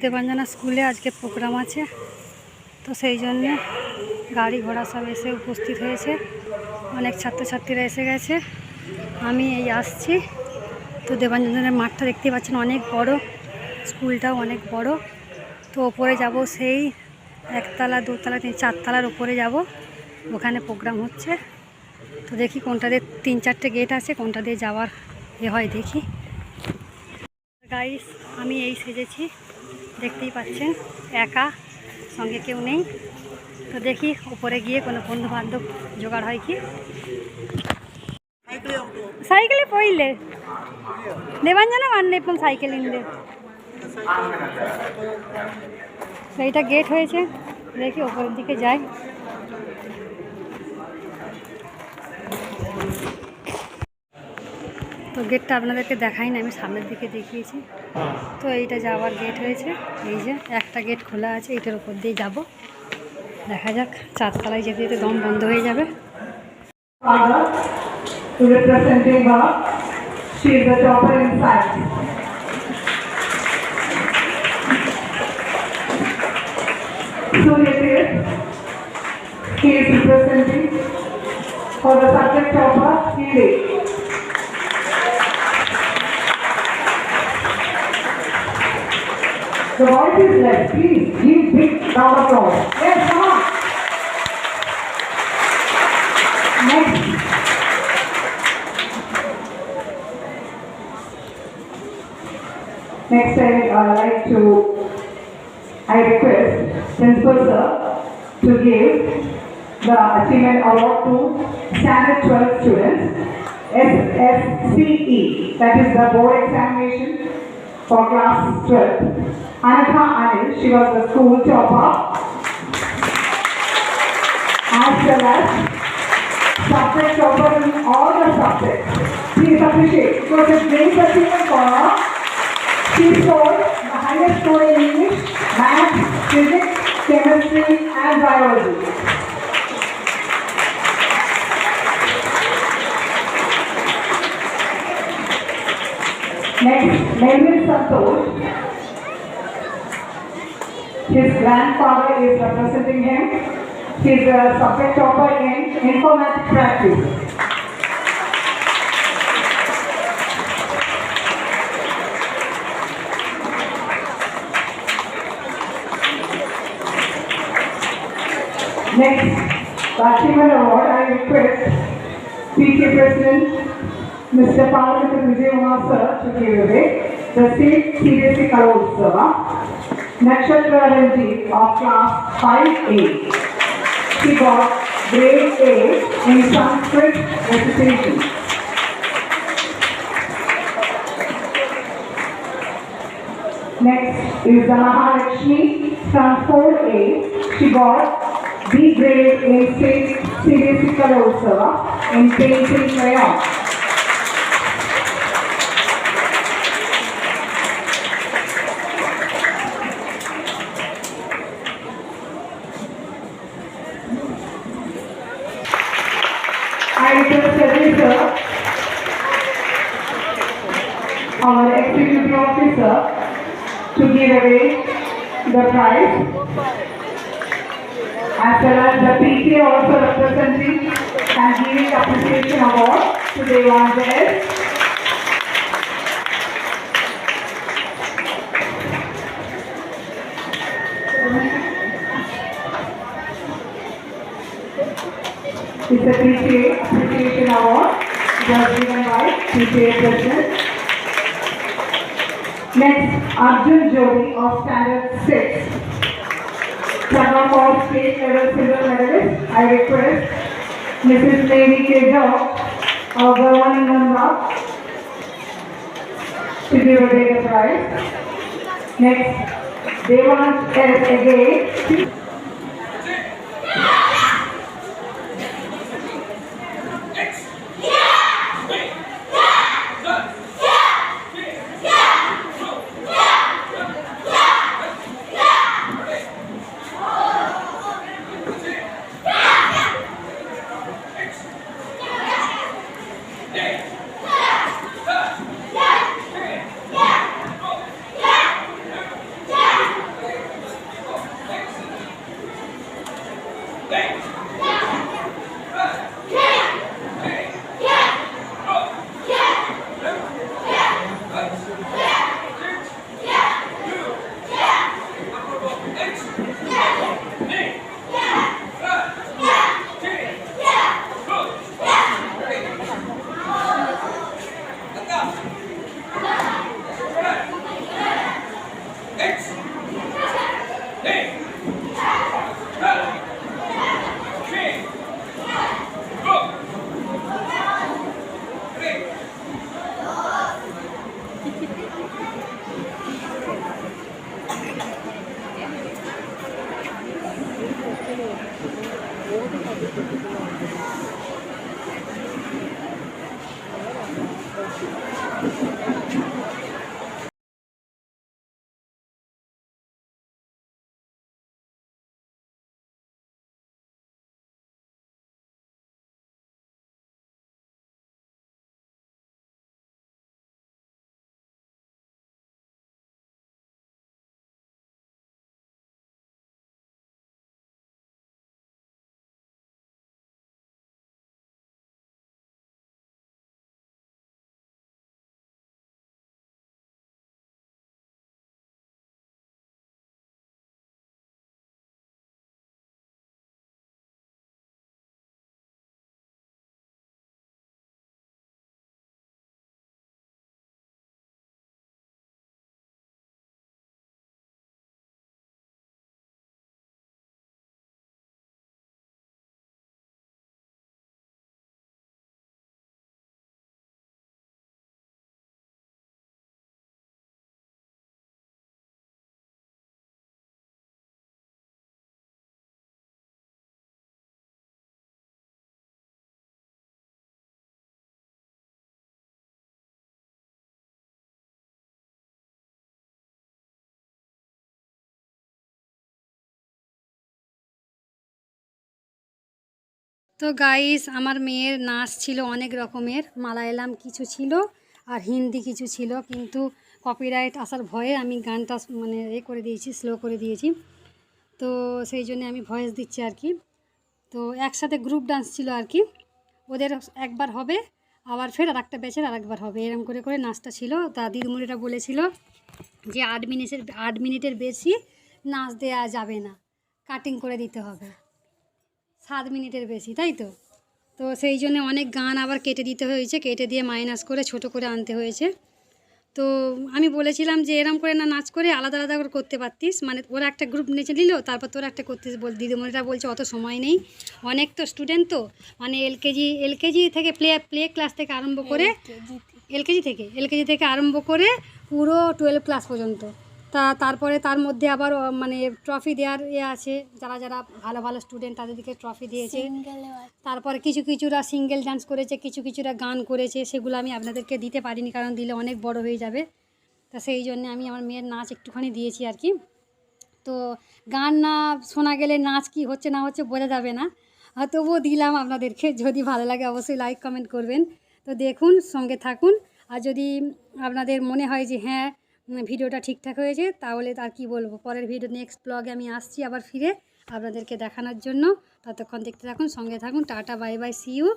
দেবাঞ্জনা স্কুলে আজকে প্রোগ্রাম আছে, তো সেই জন্যে গাড়ি ঘোড়া সব এসে উপস্থিত হয়েছে। অনেক ছাত্রছাত্রীরা এসে গেছে। আমি এই আসছি। তো দেবাঞ্জনের মাঠটা দেখতে পাচ্ছেন অনেক বড়, স্কুলটাও অনেক বড়। তো ওপরে যাব, সেই একতলা দুতলা চারতলার ওপরে যাব, ওখানে প্রোগ্রাম হচ্ছে। তো দেখি কোনটা দিয়ে, 3-4টে গেট আছে, কোনটা দিয়ে যাওয়ার হয় দেখি। গাইস, আমি এই সেজেছি, দেখতেই পাচ্ছেন, একা, সঙ্গে কেউ নেই। তো দেখি উপরে গিয়ে কোনো বন্ধু বান্ধব জোগাড় হয় কি। সাইকেলে পইলে দেবাঞ্জনা মানে একদম সাইকেল ইনলে সেইটা গেট হয়েছে, দেখি ওপরের দিকে যাই। তো গেটটা আপনাদেরকে দেখাই না, আমি সামনের দিকে দেখিয়েছি। তো এইটা যাওয়ার গেট হয়েছে, এই যে একটা গেট খোলা আছে, এইটার উপর দিয়ে যাব। দেখা যাক, চারতলায় যেতে যেতে দম বন্ধ হয়ে যাবে। Representing her, she is the topper in science. Suryadev, he is representing for the subject topper, Hindi. The voice is left. Please give big round of applause. Yes, come on. Next. Next, I request Principal Sir to give the Achievement Award to Standard 12 students, SSCE, that is the board examination for class 12. Anatha Anil, she was the school topper, as well as subject topper in all the subjects. Please appreciate, it was a great achievement for her. She scored the highest score in English, Maths, Physics, Chemistry and Biology. Next, Melvin Santosh. His grandfather is representing him. He is a subject topper in Informatics Practice. Next, the Achievement Award, I request PTA President Mr. Parliament Vijay Kumar Sir to give away the State CBSE Kalosava, Nakshatra Ranjit of class 5A. She got grade A in Sanskrit recitation. Next is the Mahalakshmi from 4A. She got B grade in State CBSE Kalosava in painting crayon. I request Sir, our executive officer, to give away the prize, as well as the PTA also representing and giving appreciation award to Devanjana. It's a PTA appreciation award just given by PTA President. Next, Arjun Jodi of Standard 6. Summer for state level silver medalist, I request Mrs. Navy K. George of Governing Nanda to give away the prize. Next, Devanj S. again. তো guys, আমার মেয়ের নাচ ছিল অনেক রকমের, মালায়ালাম কিছু ছিল আর হিন্দি কিছু ছিল, কিন্তু কপিরাইট আসার ভয়ে আমি গানটা মানে করে দিয়েছি, স্লো করে দিয়েছি। তো সেই জন্য আমি ভয়েস দিচ্ছি আর কি। তো একসাথে গ্রুপ ডান্স ছিল আর কি, ওদের একবার হবে আবার ফের আর একটা ব্যাচের আর একবার হবে, এরকম করে করে নাচটা ছিল। তা দিদিমণিটা বলেছিল যে 8 মিনিটের বেশি নাচ দেওয়া যাবে না, কাটিং করে দিতে হবে 7 মিনিটের বেশি, তাই তো। তো সেই জন্য অনেক গান আবার কেটে দিতে হয়েছে, কেটে দিয়ে মাইনাস করে ছোট করে আনতে হয়েছে। তো আমি বলেছিলাম যে এরম করে না, নাচ করে আলাদা আলাদা করে করতে পারতিস, মানে ওরা একটা গ্রুপ নেচে নিল তারপর তোরা একটা করতিস। দিদিমণিরা বলছে অত সময় নেই, অনেক তো স্টুডেন্ট, তো মানে এলকেজি থেকে প্লে ক্লাস থেকে আরম্ভ করে এলকেজি থেকে আরম্ভ করে পুরো 12 ক্লাস পর্যন্ত। তারপরে তার মধ্যে আবার মানে ট্রফি দেওয়ার আছে, যারা যারা ভালো ভালো স্টুডেন্ট তাদেরকে ট্রফি দিয়েছে। তারপরে কিছুরা সিঙ্গেল ডান্স করেছে, কিছুরা গান করেছে, সেগুলো আমি আপনাদেরকে দিতে পারিনি, কারণ দিলে অনেক বড় হয়ে যাবে। তা সেই জন্য আমি আমার মেয়ের নাচ একটুখানি দিয়েছি আর কি। তো গান না শোনা গেলে নাচ কি হচ্ছে না হচ্ছে বোঝা যাবে না, তবুও দিলাম আপনাদেরকে। যদি ভালো লাগে অবশ্যই লাইক কমেন্ট করবেন। তো দেখুন, সঙ্গে থাকুন। আর যদি আপনাদের মনে হয় যে হ্যাঁ ভিডিওটা ঠিকঠাক হয়েছে, তাহলে আর কি বলবো, পরের ভিডিও নেক্সট ব্লগে আমি আসছি আবার ফিরে আপনাদেরকে দেখানোর জন্য। ততক্ষণ দেখতে থাকুন, সঙ্গে থাকুন। Tata, bye bye, see you.